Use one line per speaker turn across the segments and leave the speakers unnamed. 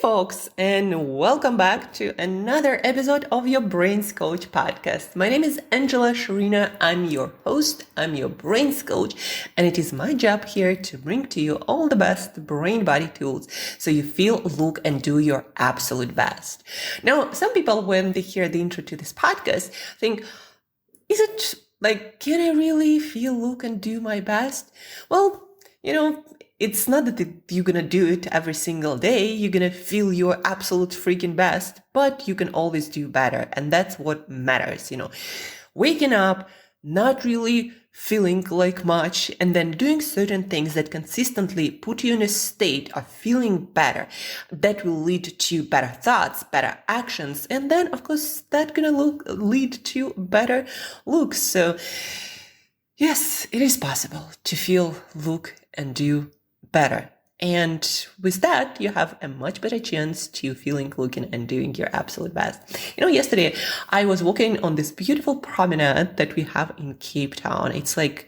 folks, and welcome back to another episode of your Brains Coach podcast. My name is Angela Shurina. I'm your host, I'm your Brains Coach, and it is my job here to bring to you all the best brain body tools so you feel, look, and do your absolute best. Now, some people, when they hear the intro to this podcast, think, is it like, can I really feel, look, and do my best? Well, it's not that you're gonna do it every single day. You're gonna feel your absolute freaking best, but you can always do better. And that's what matters, Waking up, not really feeling like much, and then doing certain things that consistently put you in a state of feeling better. That will lead to better thoughts, better actions, and then, of course, that's gonna lead to better looks. So, yes, it is possible to feel, look, and do better. And with that, you have a much better chance to feeling, looking, and doing your absolute best. Yesterday I was walking on this beautiful promenade that we have in Cape Town. It's like,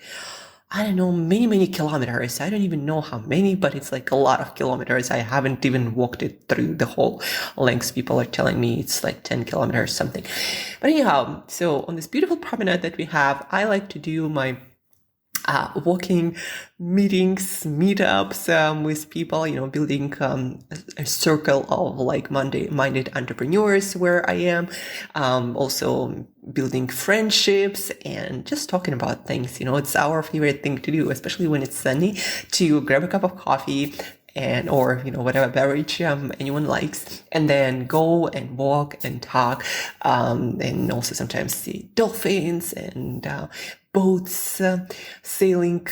I don't know, many kilometers. I don't even know how many, but it's like a lot of kilometers. I haven't even walked it through the whole length. People are telling me it's like 10 kilometers something. But anyhow, so on this beautiful promenade that we have, I like to do my walking meetings, meetups with people, building a circle of like-minded entrepreneurs where I am, also building friendships and just talking about things. It's our favorite thing to do, especially when it's sunny, to grab a cup of coffee or whatever beverage anyone likes, and then go and walk and talk, and also sometimes see dolphins and boats sailing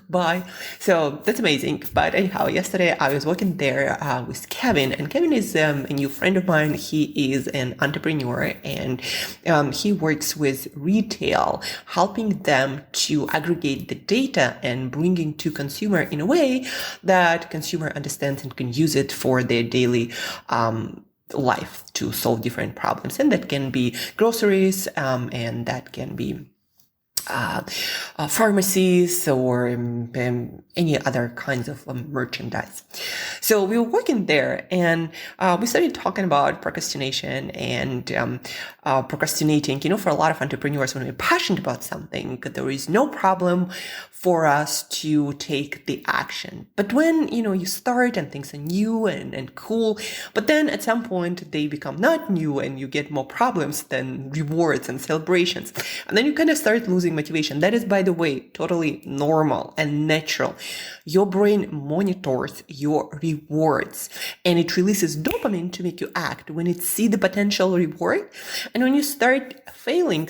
by. So that's amazing. But anyhow, yesterday I was walking there with Kevin, and Kevin is a new friend of mine. He is an entrepreneur, and he works with retail, helping them to aggregate the data and bringing to consumer in a way that consumer understands and can use it for their daily life to solve different problems. And that can be groceries, and that can be pharmacies or any other kinds of merchandise. So we were working there, and we started talking about procrastination and procrastinating. For a lot of entrepreneurs, when we're passionate about something, there is no problem for us to take the action. But when, you start and things are new and cool, but then at some point they become not new and you get more problems than rewards and celebrations. And then you kind of start losing motivation. That is, by the way, totally normal and natural. Your brain monitors your rewards, and it releases dopamine to make you act when it sees the potential reward. And when you start failing,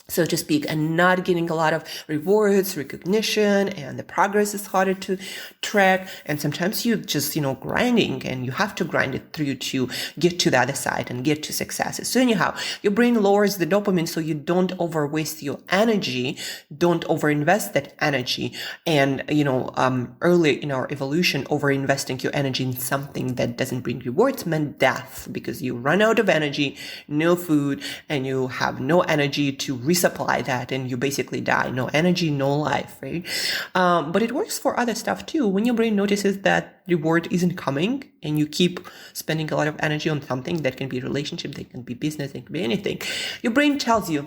so to speak, and not getting a lot of rewards, recognition, and the progress is harder to track. And sometimes you just, grinding, and you have to grind it through to get to the other side and get to successes. So anyhow, your brain lowers the dopamine so you don't overwaste your energy, don't overinvest that energy. And, early in our evolution, overinvesting your energy in something that doesn't bring rewards meant death, because you run out of energy, no food, and you have no energy to resupply that, and you basically die. No energy, no life, right? But it works for other stuff too. When your brain notices that reward isn't coming and you keep spending a lot of energy on something, that can be a relationship, that can be business, it can be anything, your brain tells you,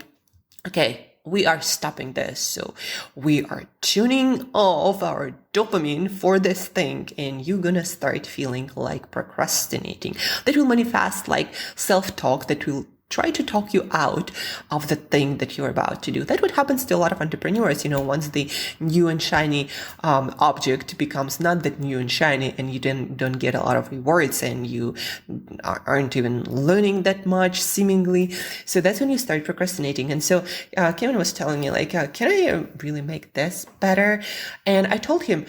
okay, we are stopping this. So we are tuning off our dopamine for this thing, and you're gonna start feeling like procrastinating. That will manifest like self-talk that will try to talk you out of the thing that you're about to do. That's what happens to a lot of entrepreneurs. Once the new and shiny object becomes not that new and shiny, and you don't get a lot of rewards, and you aren't even learning that much seemingly. So that's when you start procrastinating. And so Kevin was telling me, like, can I really make this better? And I told him,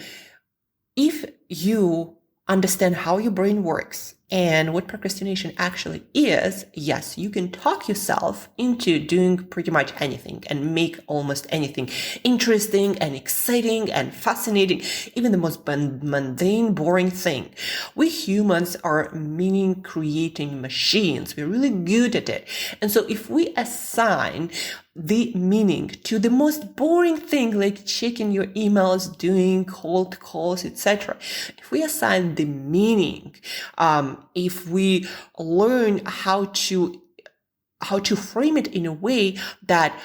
if you understand how your brain works and what procrastination actually is, yes, you can talk yourself into doing pretty much anything and make almost anything interesting and exciting and fascinating, even the most mundane, boring thing. We humans are meaning creating machines. We're really good at it. And so if we assign the meaning to the most boring thing, like checking your emails, doing cold calls, etc. If we assign the meaning if we learn how to frame it in a way that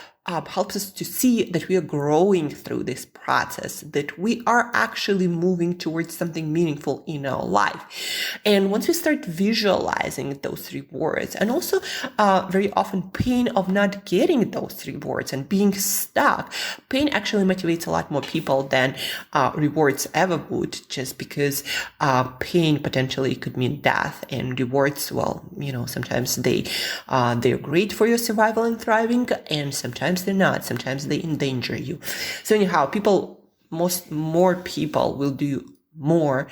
helps us to see that we are growing through this process, that we are actually moving towards something meaningful in our life. And once we start visualizing those rewards, and also very often pain of not getting those rewards and being stuck, pain actually motivates a lot more people than rewards ever would, just because pain potentially could mean death, and rewards, well, sometimes they're great for your survival and thriving, and sometimes they're not. Sometimes they endanger you. So anyhow, more people will do more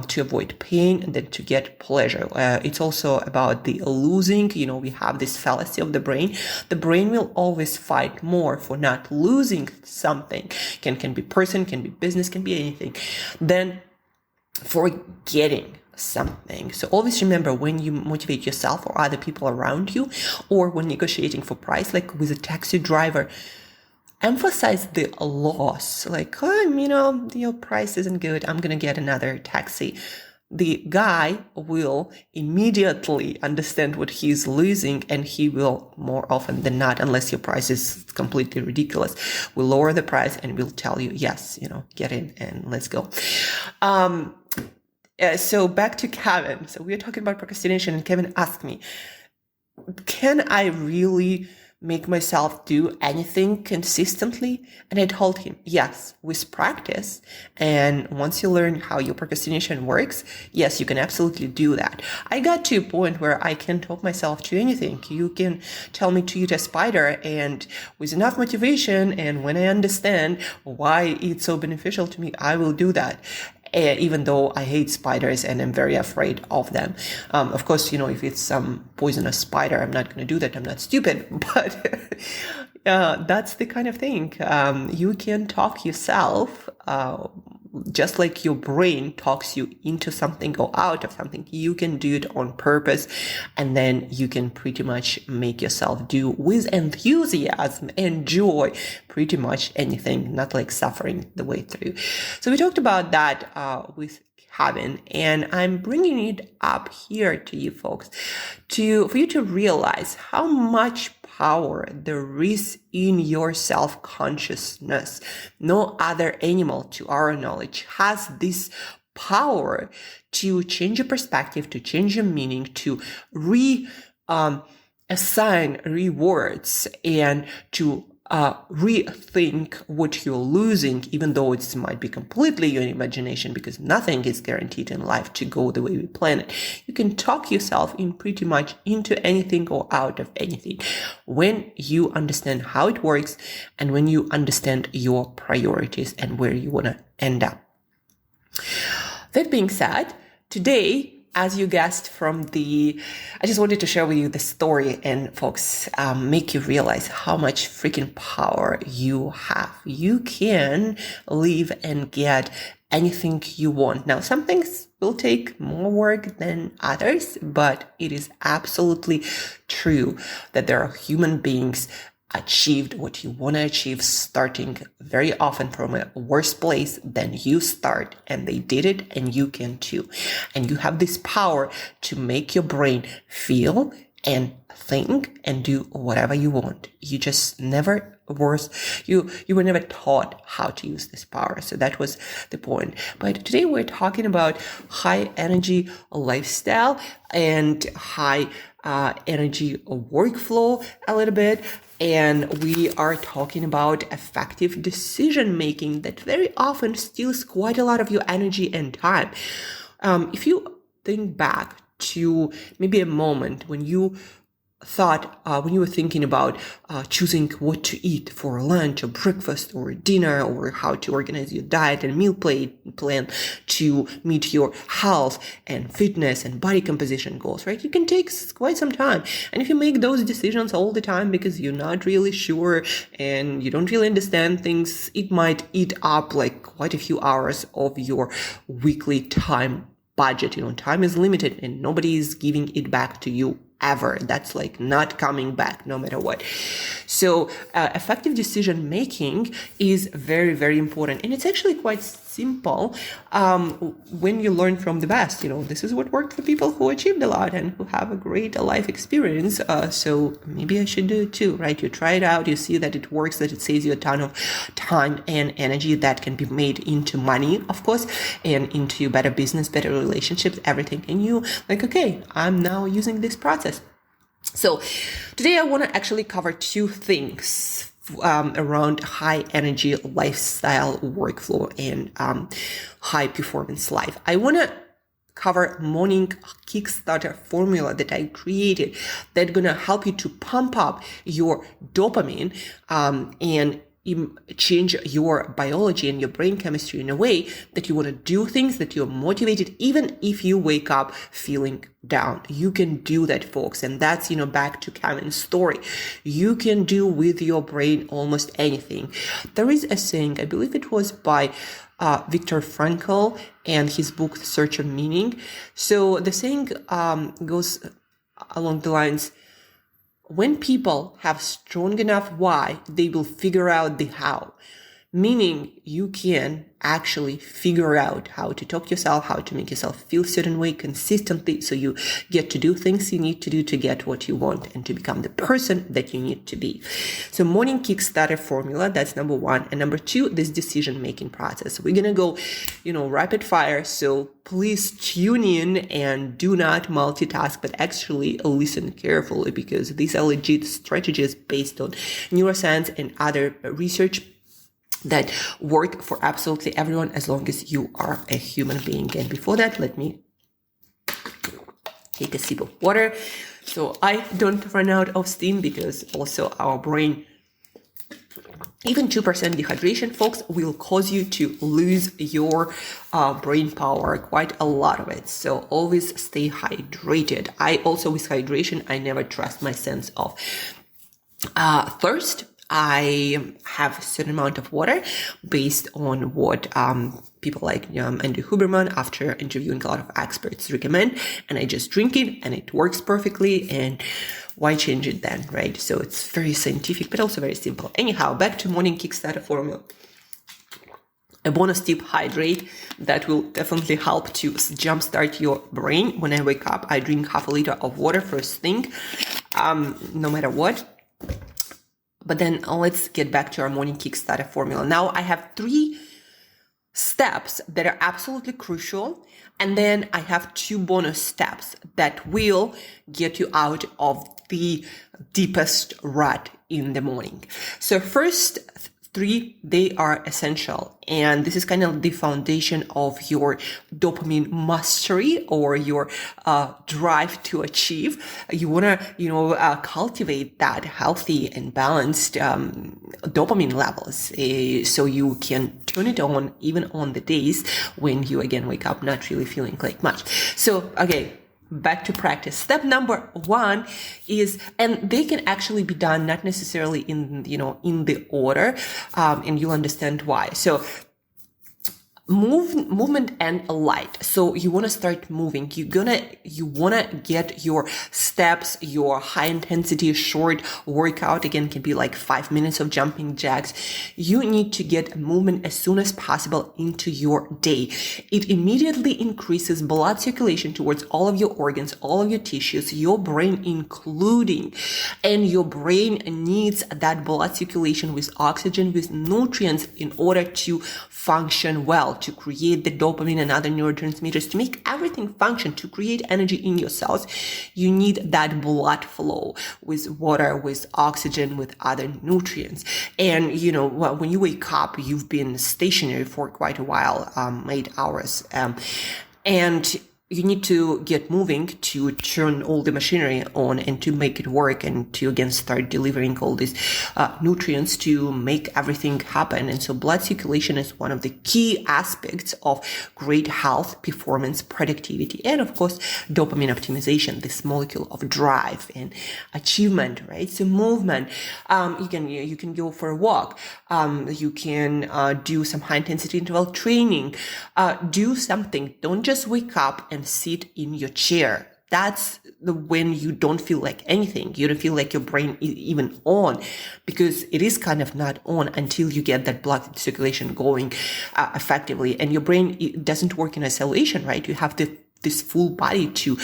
to avoid pain than to get pleasure. It's also about the losing. We have this fallacy of the brain. The brain will always fight more for not losing something. Can be person, can be business, can be anything, than for getting something. So always remember, when you motivate yourself or other people around you, or when negotiating for price, like with a taxi driver, emphasize the loss. Like, your price isn't good, I'm gonna get another taxi. The guy will immediately understand what he's losing, and he will, more often than not, unless your price is completely ridiculous, will lower the price and will tell you, yes, get in and let's go. So back to Kevin. So we are talking about procrastination, and Kevin asked me, can I really make myself do anything consistently? And I told him, yes, with practice. And once you learn how your procrastination works, yes, you can absolutely do that. I got to a point where I can talk myself to anything. You can tell me to eat a spider, and with enough motivation, and when I understand why it's so beneficial to me, I will do that. Even though I hate spiders and I'm very afraid of them. Of course, if it's some poisonous spider, I'm not going to do that. I'm not stupid, but that's the kind of thing. You can talk yourself, just like your brain talks you into something or out of something. You can do it on purpose, and then you can pretty much make yourself do with enthusiasm and joy pretty much anything, not like suffering the way through. So we talked about that with Kevin, and I'm bringing it up here to you folks for you to realize how much power there is in your self-consciousness. No other animal, to our knowledge, has this power to change your perspective, to change your meaning, to assign rewards, and to rethink what you're losing, even though it might be completely your imagination, because nothing is guaranteed in life to go the way we plan it. You can talk yourself in pretty much into anything or out of anything when you understand how it works, and when you understand your priorities and where you want to end up. That being said, today, as you guessed I just wanted to share with you the story and folks, make you realize how much freaking power you have. You can live and get anything you want. Now, some things will take more work than others, but it is absolutely true that there are human beings achieved what you want to achieve, starting very often from a worse place than you start, and they did it, and you can too. And you have this power to make your brain feel and think and do whatever you want. You just never you were never taught how to use this power. So that was the point. But today we're talking about high energy lifestyle and high energy workflow a little bit. And we are talking about effective decision making that very often steals quite a lot of your energy and time. If you think back to maybe a moment when you when you were thinking about choosing what to eat for lunch or breakfast or dinner, or how to organize your diet and meal plan to meet your health and fitness and body composition goals, right? You can take quite some time. And if you make those decisions all the time because you're not really sure and you don't really understand things, it might eat up like quite a few hours of your weekly time budget. Time is limited and nobody is giving it back to you ever. That's like not coming back no matter what. So effective decision making is very, very important. And it's actually quite simple when you learn from the best. This is what worked for people who achieved a lot and who have a great life experience. So maybe I should do it too, right? You try it out, you see that it works, that it saves you a ton of time and energy that can be made into money, of course, and into better business, better relationships, everything. And you like, okay, I'm now using this process. So today I want to actually cover two things around high energy lifestyle workflow and high performance life. I want to cover morning Kickstarter formula that I created that's going to help you to pump up your dopamine and change your biology and your brain chemistry in a way that you want to do things, that you're motivated, even if you wake up feeling down. You can do that, folks. And that's, back to Kevin's story. You can do with your brain almost anything. There is a saying, I believe it was by Viktor Frankl and his book, The Search of Meaning. So the saying goes along the lines, when people have strong enough why, they will figure out the how. Meaning you can actually figure out how to talk to yourself, how to make yourself feel a certain way consistently, so you get to do things you need to do to get what you want and to become the person that you need to be. So morning Kickstarter formula, that's number one. And number two, this decision-making process. We're going to go, rapid fire. So please tune in and do not multitask, but actually listen carefully, because these are legit strategies based on neuroscience and other research that work for absolutely everyone as long as you are a human being. And before that, let me take a sip of water so I don't run out of steam, because also our brain, even 2% dehydration, folks, will cause you to lose your brain power, quite a lot of it. So always stay hydrated. I also, with hydration, I never trust my sense of thirst. I have a certain amount of water based on what people like Andrew Huberman, after interviewing a lot of experts, recommend, and I just drink it and it works perfectly. And why change it then, right? So it's very scientific, but also very simple. Anyhow, back to morning Kickstarter formula. A bonus tip, hydrate. That will definitely help to jumpstart your brain. When I wake up, I drink half a liter of water first thing, no matter what. But then let's get back to our morning Kickstarter formula. Now I have 3 steps that are absolutely crucial. And then I have 2 bonus steps that will get you out of the deepest rut in the morning. So first 3, they are essential. And this is kind of the foundation of your dopamine mastery, or your drive to achieve. You want to, cultivate that healthy and balanced dopamine levels, so you can turn it on even on the days when you again wake up not really feeling like much. So, okay. Back to practice. Step number 1 is, and they can actually be done not necessarily in the order, and you'll understand why. So movement and light. So you want to start moving. You want to get your steps, your high intensity short workout. Again, can be like 5 minutes of jumping jacks. You need to get movement as soon as possible into your day. It immediately increases blood circulation towards all of your organs, all of your tissues, your brain including, and your brain needs that blood circulation with oxygen, with nutrients in order to function well, to create the dopamine and other neurotransmitters, to make everything function, to create energy in your cells. You need that blood flow with water, with oxygen, with other nutrients. And, when you wake up, you've been stationary for quite a while, 8 hours. And you need to get moving to turn all the machinery on and to make it work, and to again start delivering all these nutrients to make everything happen. And so blood circulation is one of the key aspects of great health, performance, productivity, and of course dopamine optimization, this molecule of drive and achievement, right? So movement, you can go for a walk, you can do some high intensity interval training, do something. Don't just wake up and sit in your chair. that's when you don't feel like anything. You don't feel like your brain is even on, because it is kind of not on until you get that blood circulation going effectively. And your brain, it doesn't work in isolation, right? You have this full body to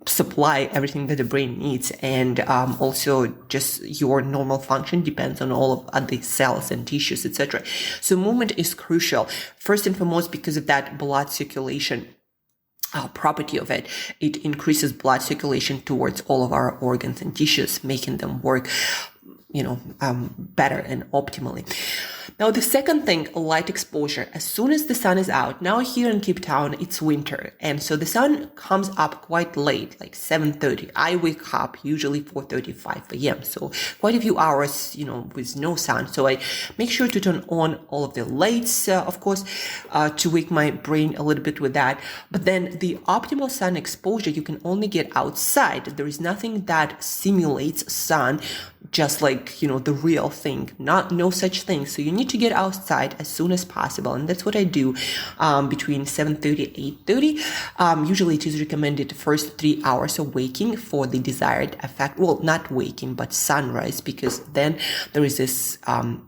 supply everything that the brain needs. And also just your normal function depends on all of the cells and tissues, etc. So movement is crucial, first and foremost, because of that blood circulation property of it. It increases blood circulation towards all of our organs and tissues, making them work better and optimally. Now, the second thing, light exposure. As soon as the sun is out, now here in Cape Town, it's winter. And so the sun comes up quite late, like 7:30. I wake up usually 4:35 a.m. So quite a few hours, with no sun. So I make sure to turn on all of the lights, of course, to wake my brain a little bit with that. But then the optimal sun exposure, you can only get outside. There is nothing that simulates sun just like, the real thing, no such thing. So you need to get outside as soon as possible. And that's what I do, between 7:30 and 8:30. Usually it is recommended the first 3 hours of waking for the desired effect. Well, not waking, but sunrise, because then there is this,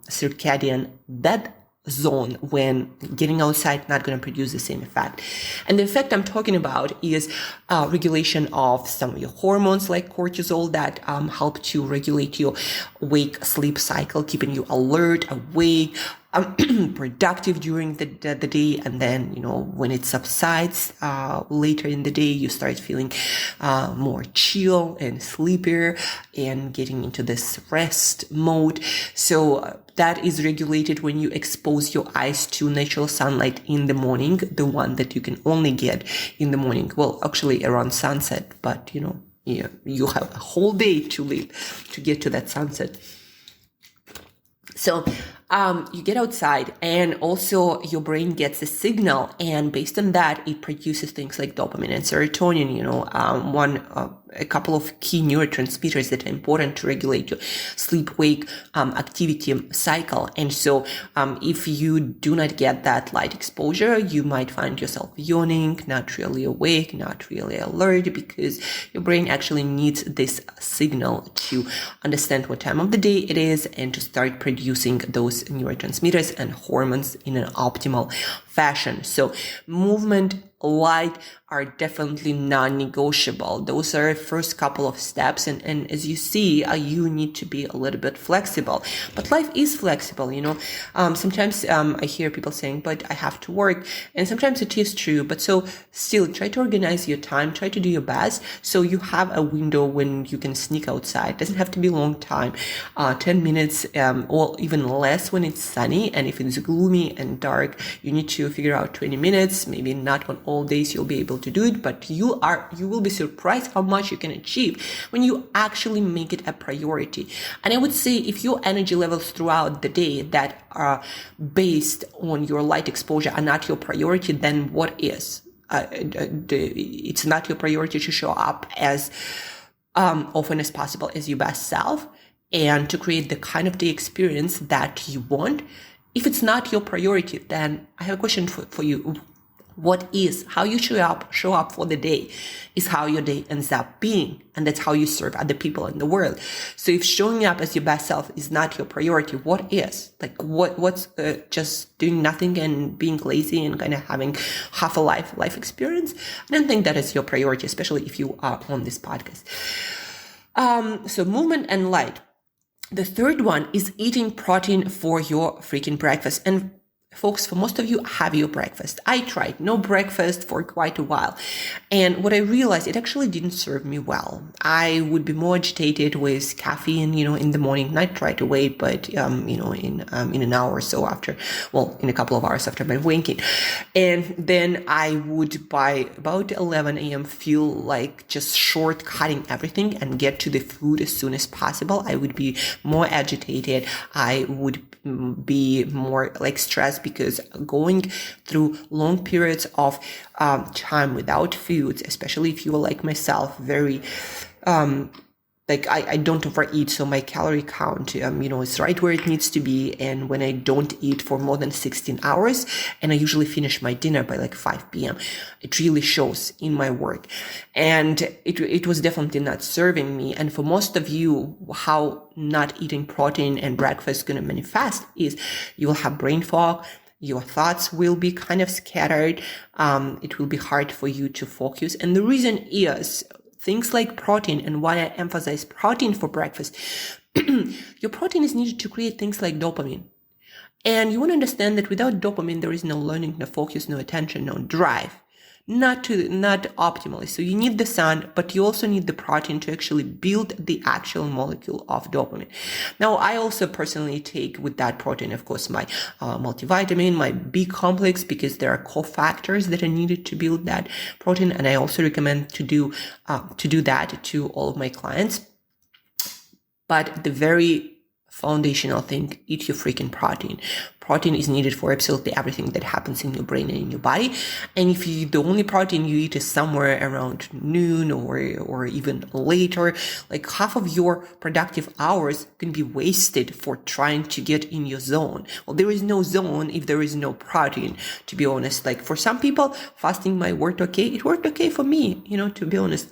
circadian dead zone when getting outside not going to produce the same effect. And the effect I'm talking about is regulation of some of your hormones like cortisol that help to regulate your wake sleep cycle, keeping you alert, awake, productive during the day. And then, when it subsides later in the day, you start feeling more chill and sleepier and getting into this rest mode. So that is regulated when you expose your eyes to natural sunlight in the morning, the one that you can only get in the morning. Well, actually around sunset, but you have a whole day to live to get to that sunset. So you get outside, and also your brain gets a signal, and based on that, it produces things like dopamine and serotonin, a couple of key neurotransmitters that are important to regulate your sleep-wake activity cycle. And so if you do not get that light exposure, you might find yourself yawning, not really awake, not really alert, because your brain actually needs this signal to understand what time of the day it is and to start producing those neurotransmitters and hormones in an optimal fashion. So movement, light are definitely non-negotiable. Those are first couple of steps. And as you see, you need to be a little bit flexible. But life is flexible, Sometimes I hear people saying, but I have to work. And sometimes it is true. But so still try to organize your time. Try to do your best. So you have a window when you can sneak outside. It doesn't have to be a long time. 10 minutes or even less when it's sunny. And if it's gloomy and dark, you need to figure out 20 minutes, maybe not on all days you'll be able to do it, but you will be surprised how much you can achieve when you actually make it a priority. And I would say if your energy levels throughout the day that are based on your light exposure are not your priority, then what is? It's not your priority to show up as often as possible as your best self and to create the kind of day experience that you want. If it's not your priority, then I have a question for you. What is? How you show up for the day is how your day ends up being. And that's how you serve other people in the world. So if showing up as your best self is not your priority, what is? Like what's just doing nothing and being lazy and kind of having half a life experience? I don't think that is your priority, especially if you are on this podcast. So movement and light. The third one is eating protein for your freaking breakfast. And folks, for most of you, have your breakfast. I tried no breakfast for quite a while. And what I realized, it actually didn't serve me well. I would be more agitated with caffeine, in the morning, not right away, but, in an hour or so after, in a couple of hours after my waking. And then I would, by about 11 a.m., feel like just shortcutting everything and get to the food as soon as possible. I would be more agitated. I would be more like stressed because going through long periods of time without food, especially if you are like myself, very like I don't overeat, so my calorie count, is right where it needs to be. And when I don't eat for more than 16 hours, and I usually finish my dinner by like 5 p.m., it really shows in my work. And it was definitely not serving me. And for most of you, how not eating protein and breakfast is going to manifest is you will have brain fog. Your thoughts will be kind of scattered. It will be hard for you to focus. And the reason is things like protein, and why I emphasize protein for breakfast. Your protein is needed to create things like dopamine. And you want to understand that without dopamine, there is no learning, no focus, no attention, no drive. Not optimally. So you need the sun, but you also need the protein to actually build the actual molecule of dopamine. Now, I also personally take with that protein, of course, my multivitamin, my B complex, because there are cofactors that are needed to build that protein. And I also recommend to do that to all of my clients. But the very foundational thing, eat your freaking protein. Protein is needed for absolutely everything that happens in your brain and in your body. And if the only protein you eat is somewhere around noon or even later, like half of your productive hours can be wasted for trying to get in your zone. Well, there is no zone if there is no protein, to be honest. Like for some people, fasting might work okay. It worked okay for me, to be honest.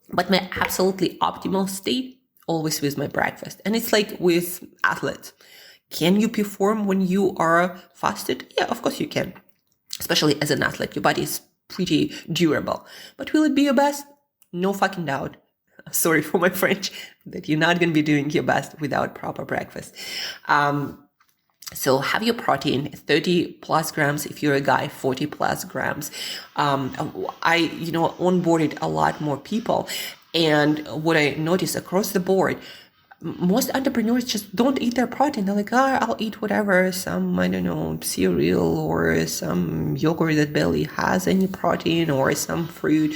But my absolutely optimal state, always with my breakfast. And it's like with athletes. Can you perform when you are fasted? Yeah, of course you can. Especially as an athlete, your body is pretty durable. But will it be your best? No fucking doubt. Sorry for my French, that you're not going to be doing your best without proper breakfast. So have your protein, 30 plus grams. If you're a guy, 40 plus grams. I onboarded a lot more people. And what I noticed across the board, most entrepreneurs just don't eat their protein. They're like, I'll eat whatever, some, cereal or some yogurt that barely has any protein or some fruit.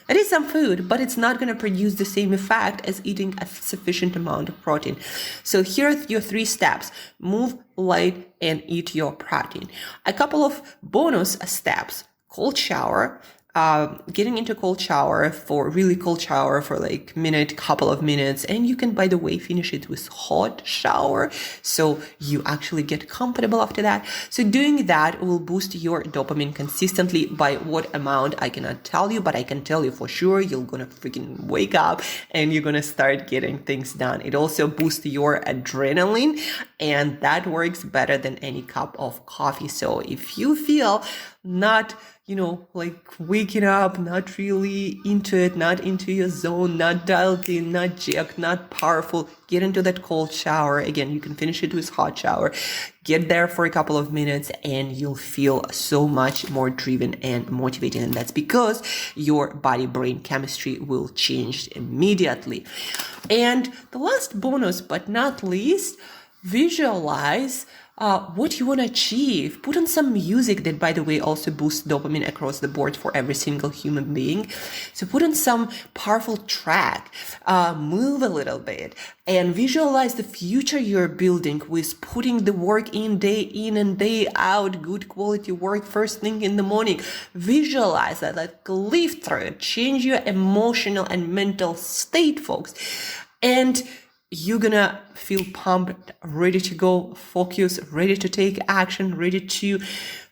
It is some food, but it's not going to produce the same effect as eating a sufficient amount of protein. So here are your 3 steps. Move light and eat your protein. A couple of bonus steps. Cold shower. Getting into really cold shower for like couple of minutes. And you can, by the way, finish it with hot shower. So you actually get comfortable after that. So doing that will boost your dopamine consistently. By what amount, I cannot tell you, but I can tell you for sure, you're going to freaking wake up and you're going to start getting things done. It also boosts your adrenaline, and that works better than any cup of coffee. So if you feel not like waking up, not really into it, not into your zone, not dialed in, not jacked, not powerful, get into that cold shower. Again, you can finish it with hot shower. Get there for a couple of minutes and you'll feel so much more driven and motivated. And that's because your body-brain chemistry will change immediately. And the last bonus, but not least, visualize what you want to achieve. Put on some music that, by the way, also boosts dopamine across the board for every single human being. So put on some powerful track, move a little bit, and visualize the future you're building with putting the work in and day out, good quality work first thing in the morning. Visualize that, like live through it, change your emotional and mental state, folks. And you're gonna feel pumped, ready to go, focus, ready to take action, ready to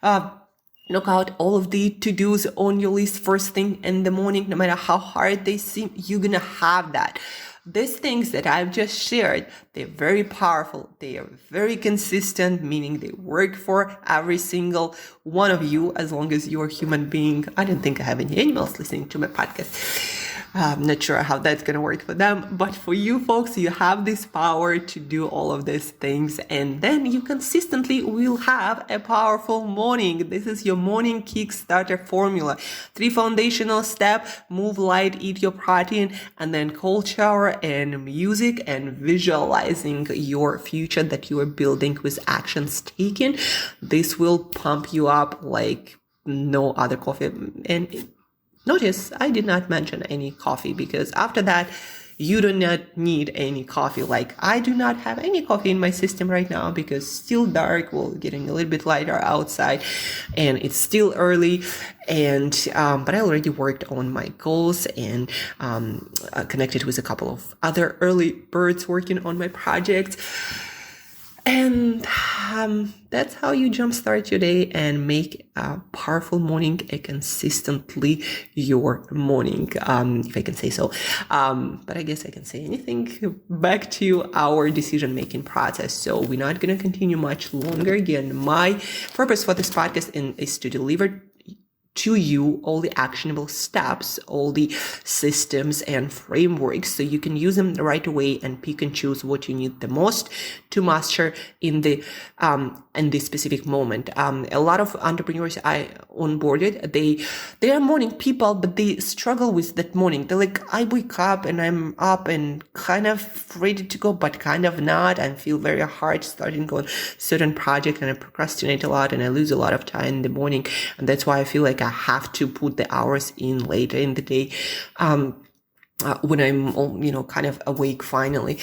knock out all of the to-dos on your list first thing in the morning. No matter how hard they seem, you're gonna have that. These things that I've just shared, they're very powerful. They are very consistent, meaning they work for every single one of you as long as you're a human being. I don't think I have any animals listening to my podcast. I'm not sure how that's going to work for them, but for you folks, you have this power to do all of these things, and then you consistently will have a powerful morning. This is your morning Kickstarter formula. 3 foundational steps: move light, eat your protein, and then cold shower and music and visualizing your future that you are building with actions taken. This will pump you up like no other coffee. And notice I did not mention any coffee, because after that, You do not need any coffee. Like I do not have any coffee in my system right now because it's still dark, well, getting a little bit lighter outside and it's still early. And, but I already worked on my goals and, connected with a couple of other early birds working on my project. And that's how you jumpstart your day and make a powerful morning a consistently your morning, if I can say so. But I guess I can say anything. Back to our decision-making process. So we're not going to continue much longer. Again, my purpose for this podcast is to deliver to you all the actionable steps, all the systems and frameworks so you can use them right away and pick and choose what you need the most to master in the specific moment. A lot of entrepreneurs I onboarded, they are morning people, but they struggle with that morning. They're like, I wake up and I'm up and kind of ready to go, but kind of not, and feel very hard starting on certain project, and I procrastinate a lot and I lose a lot of time in the morning. And that's why I feel like I have to put the hours in later in the day, when I'm, kind of awake finally.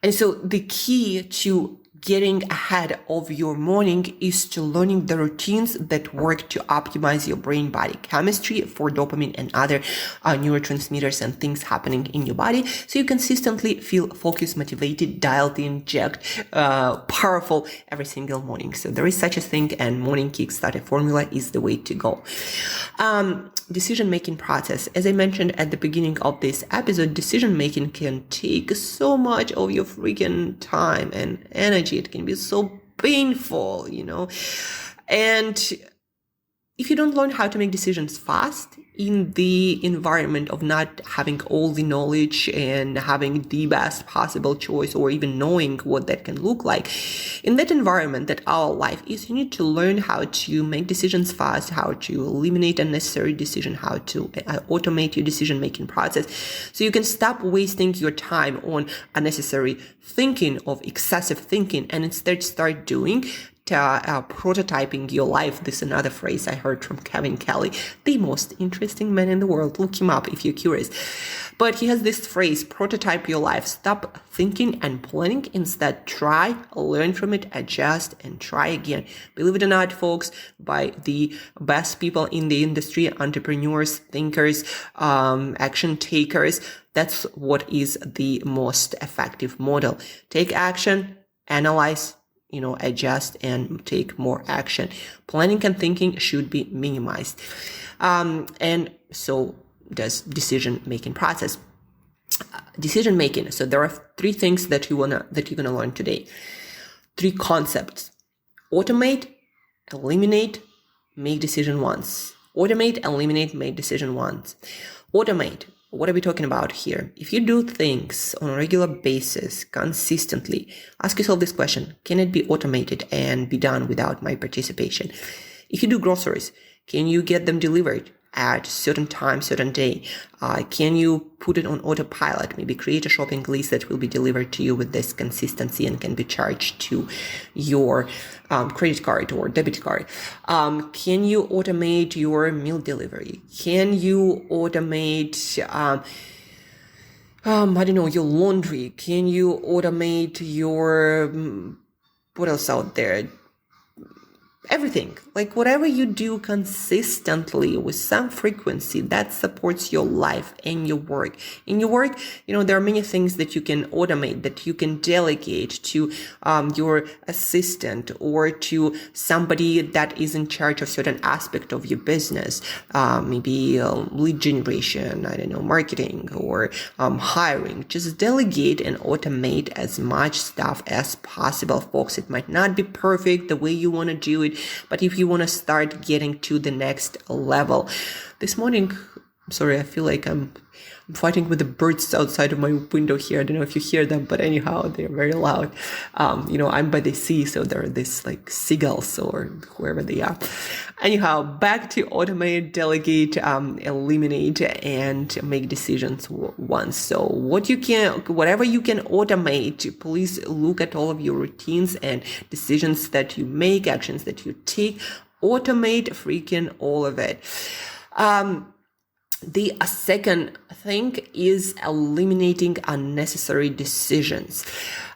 And so the key to getting ahead of your morning is to learning the routines that work to optimize your brain body chemistry for dopamine and other neurotransmitters and things happening in your body, so you consistently feel focused, motivated, dialed in, jacked, powerful every single morning. So there is such a thing, and morning kickstarter formula is the way to go. Decision-making process. As I mentioned at the beginning of this episode, decision-making can take so much of your freaking time and energy. It can be so painful, and if you don't learn how to make decisions fast in the environment of not having all the knowledge and having the best possible choice, or even knowing what that can look like, in that environment that our life is, you need to learn how to make decisions fast, how to eliminate unnecessary decision, how to automate your decision-making process, so you can stop wasting your time on unnecessary thinking, of excessive thinking, and instead start doing prototyping your life. This is another phrase I heard from Kevin Kelly, the most interesting man in the world. Look him up if you're curious. But he has this phrase, prototype your life. Stop thinking and planning. Instead, try, learn from it, adjust, and try again. Believe it or not, folks, by the best people in the industry, entrepreneurs, thinkers, action takers, that's what is the most effective model. Take action, analyze, adjust, and take more action. Planning and thinking should be minimized. And so does decision-making process. Decision-making. So there are three things that you're gonna learn today. Three concepts: automate, eliminate, make decision once. Automate, eliminate, make decision once. Automate. What are we talking about here? If you do things on a regular basis, consistently, ask yourself this question: can it be automated and be done without my participation? If you do groceries, can you get them delivered at certain time, certain day? Can you put it on autopilot? Maybe create a shopping list that will be delivered to you with this consistency and can be charged to your credit card or debit card. Can you automate your meal delivery? Can you automate, your laundry? Can you automate your, what else out there? Everything. Like whatever you do consistently with some frequency that supports your life and your work. In your work, there are many things that you can automate, that you can delegate to your assistant or to somebody that is in charge of certain aspect of your business. Maybe lead generation, marketing or hiring. Just delegate and automate as much stuff as possible, folks. It might not be perfect the way you want to do it, but if you want to start getting to the next level. This morning, I feel like I'm fighting with the birds outside of my window here. I don't know if you hear them, but anyhow, they're very loud. I'm by the sea, so there are these like seagulls or whoever they are. Anyhow, back to automate, delegate, eliminate, and make decisions once. So whatever you can automate, please look at all of your routines and decisions that you make, actions that you take. Automate freaking all of it. The second thing is eliminating unnecessary decisions.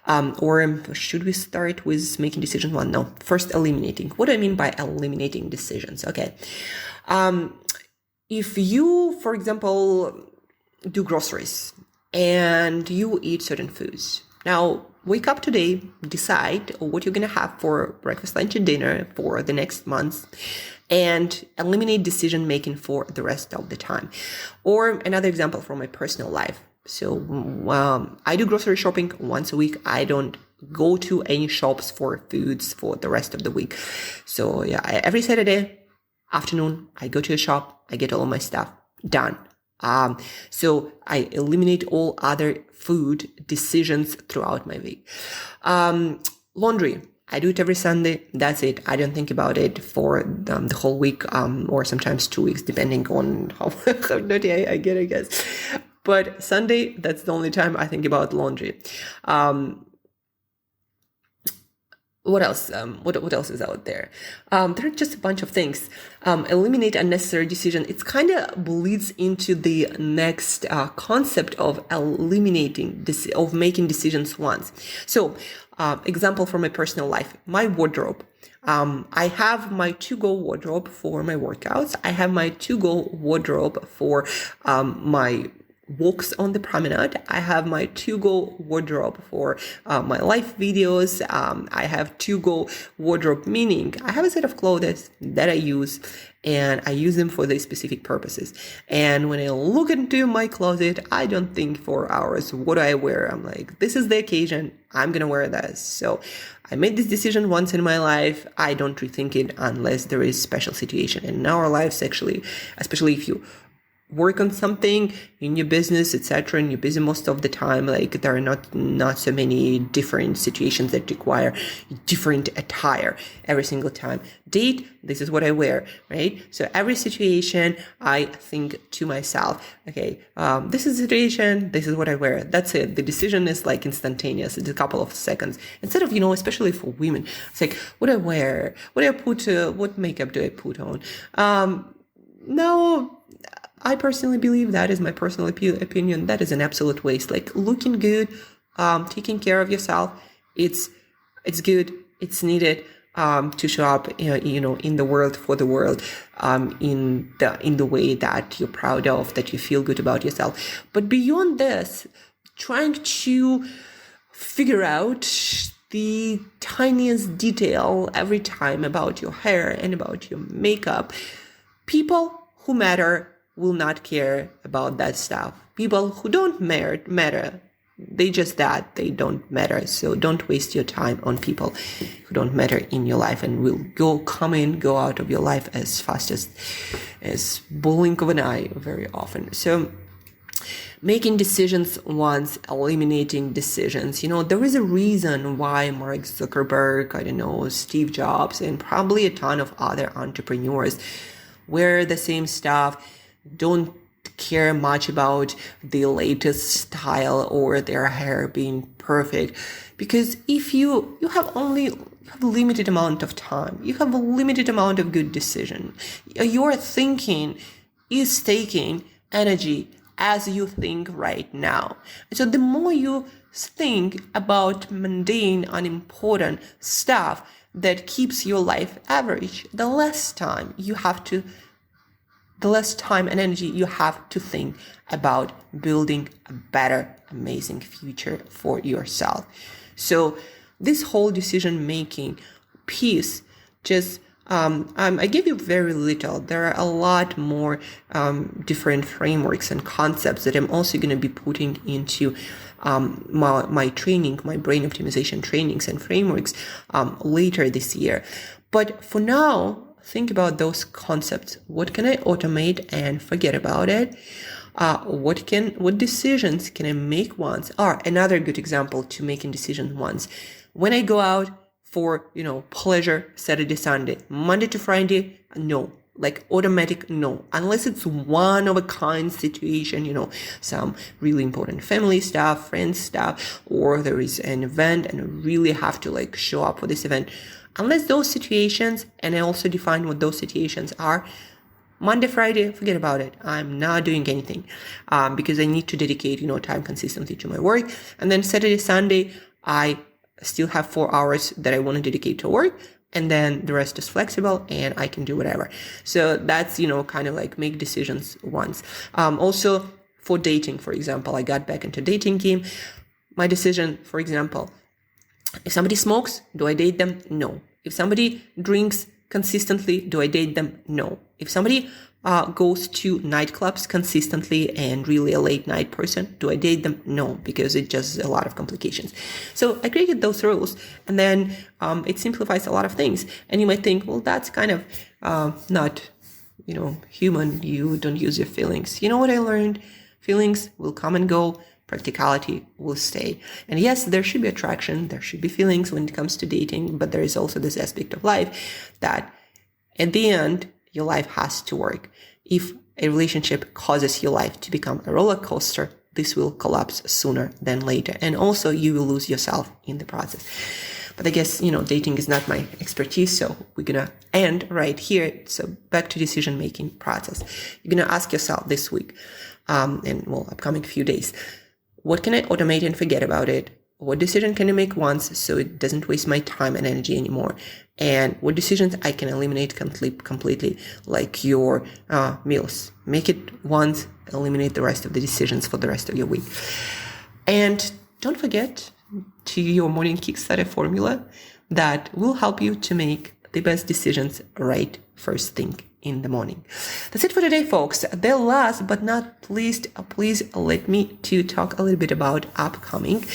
Or should we start with making decision one? No, first eliminating. What do I mean by eliminating decisions? Okay. If you, for example, do groceries and you eat certain foods. Now, wake up today, decide what you're going to have for breakfast, lunch, and dinner for the next month, and eliminate decision making for the rest of the time. Or another example from my personal life. So I do grocery shopping once a week. I don't go to any shops for foods for the rest of the week. So yeah, every Saturday afternoon, I go to a shop, I get all of my stuff done. So I eliminate all other food decisions throughout my week. Laundry, I do it every Sunday. That's it. I don't think about it for the whole week, or sometimes 2 weeks, depending on how dirty I get, I guess. But Sunday, that's the only time I think about laundry. What else? What else is out there? There are just a bunch of things. Eliminate unnecessary decision. It's kind of bleeds into the next concept of eliminating of making decisions once. So, example from my personal life, my wardrobe. I have my to-go wardrobe for my workouts. I have my to-go wardrobe for my walks on the promenade. I have my to-go wardrobe for my live videos. I have to-go wardrobe, meaning I have a set of clothes that I use and I use them for these specific purposes. And when I look into my closet, I don't think for hours, what do I wear? I'm like, this is the occasion, I'm gonna wear this. So I made this decision once in my life. I don't rethink it unless there is special situation. And in our lives, actually, especially if you work on something in your business, etc., and you're busy most of the time, like there are not so many different situations that require different attire every single time. Date, this is what I wear, right? So every situation, I think to myself, okay, this is the situation, this is what I wear. That's it. The decision is like instantaneous. It's a couple of seconds. Instead of, especially for women, it's like, what do I wear? What do I put? What makeup do I put on? No. I personally believe, that is my personal opinion, that is an absolute waste. Like looking good, taking care of yourself, it's good, it's needed to show up, in the world, for the world, in the way that you're proud of, that you feel good about yourself. But beyond this, trying to figure out the tiniest detail every time about your hair and about your makeup, people who matter will not care about that stuff. People who don't matter, they just that, they don't matter. So don't waste your time on people who don't matter in your life and will go out of your life as fast as blink of an eye very often. So making decisions once, eliminating decisions. There is a reason why Mark Zuckerberg, Steve Jobs, and probably a ton of other entrepreneurs wear the same stuff, don't care much about the latest style or their hair being perfect. Because if you have a limited amount of time, you have a limited amount of good decision. Your thinking is taking energy as you think right now. So the more you think about mundane, unimportant stuff that keeps your life average, the less time and energy you have to think about building a better, amazing future for yourself. So this whole decision-making piece, just I gave you very little. There are a lot more different frameworks and concepts that I'm also going to be putting into my training, my brain optimization trainings and frameworks later this year. But for now, think about those concepts. What can I automate and forget about it? What decisions can I make once? Another good example to making decisions once. When I go out for, pleasure, Saturday, Sunday, Monday to Friday, no. Like automatic no, unless it's one of a kind situation, some really important family stuff, friends stuff, or there is an event and I really have to show up for this event. Unless those situations, and I also define what those situations are, Monday, Friday, forget about it. I'm not doing anything because I need to dedicate, time consistently to my work. And then Saturday, Sunday, I still have 4 hours that I want to dedicate to work. And then the rest is flexible and I can do whatever. So that's, kind of like make decisions once. Also for dating, for example, I got back into dating game. My decision, for example, if somebody smokes, do I date them? No. If somebody drinks consistently, do I date them? No. If somebody goes to nightclubs consistently and really a late night person, do I date them? No, because it just a lot of complications. So I created those rules, and then it simplifies a lot of things. And you might think, well, that's kind of not, human. You don't use your feelings. You know what I learned? Feelings will come and go. Practicality will stay. And yes, there should be attraction. There should be feelings when it comes to dating, but there is also this aspect of life that at the end, your life has to work. If a relationship causes your life to become a roller coaster, this will collapse sooner than later. And also you will lose yourself in the process. But I guess, dating is not my expertise. So we're going to end right here. So back to decision-making process. You're going to ask yourself this week, upcoming few days, what can I automate and forget about it? What decision can I make once so it doesn't waste my time and energy anymore? And what decisions I can eliminate completely, like your meals. Make it once, eliminate the rest of the decisions for the rest of your week. And don't forget to your morning Kickstarter formula that will help you to make the best decisions right first thing in the morning. That's it for today, folks. The last but not least, please let me to talk a little bit about upcoming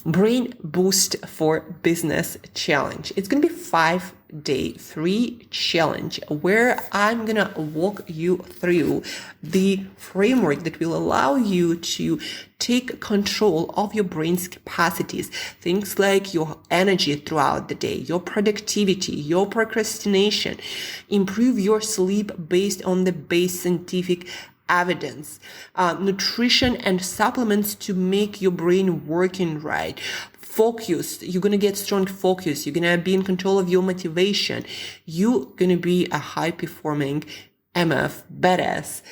Brain Boost for Business Challenge. It's going to be 5-day free challenge where I'm going to walk you through the framework that will allow you to take control of your brain's capacities. Things like your energy throughout the day, your productivity, your procrastination, improve your sleep based on the base scientific evidence, nutrition and supplements to make your brain working right. Focus. You're going to get strong focus. You're going to be in control of your motivation. You're going to be a high performing MF, badass,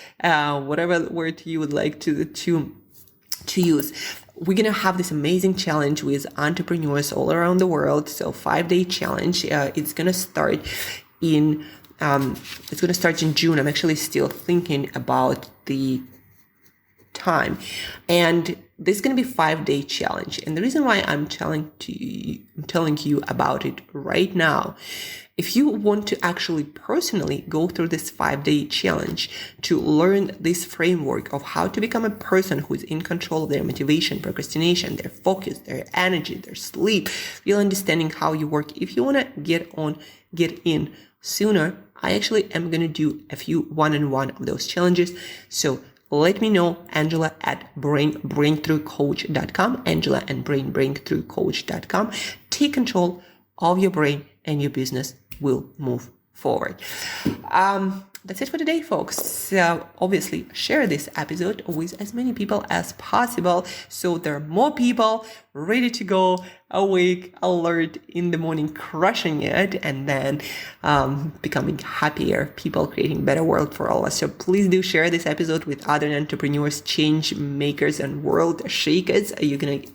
whatever word you would like to use. We're going to have this amazing challenge with entrepreneurs all around the world. So 5-day challenge. It's going to start in June. I'm actually still thinking about the time. And this is going to be 5-day challenge. And the reason why I'm telling you about it right now, if you want to actually personally go through this 5-day challenge to learn this framework of how to become a person who is in control of their motivation, procrastination, their focus, their energy, their sleep, real understanding how you work. If you want to get in sooner, I actually am going to do a few one-on-one of those challenges. So let me know, Angela at brainbreakthroughcoach.com, Angela and brainbreakthroughcoach.com. Take control of your brain and your business will move forward. That's it for today, folks. So obviously share this episode with as many people as possible so there are more people ready to go, awake, alert in the morning, crushing it, and then becoming happier people, creating a better world for all of us. So please do share this episode with other entrepreneurs, change makers, and world shakers. You're going to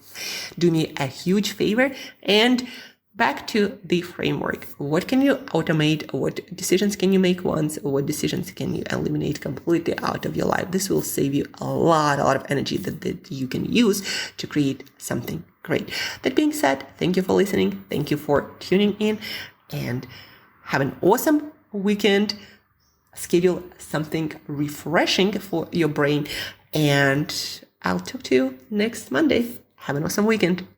do me a huge favor. And back to the framework. What can you automate? What decisions can you make once? What decisions can you eliminate completely out of your life? This will save you a lot of energy that you can use to create something great. That being said, thank you for listening. Thank you for tuning in and have an awesome weekend. Schedule something refreshing for your brain and I'll talk to you next Monday. Have an awesome weekend.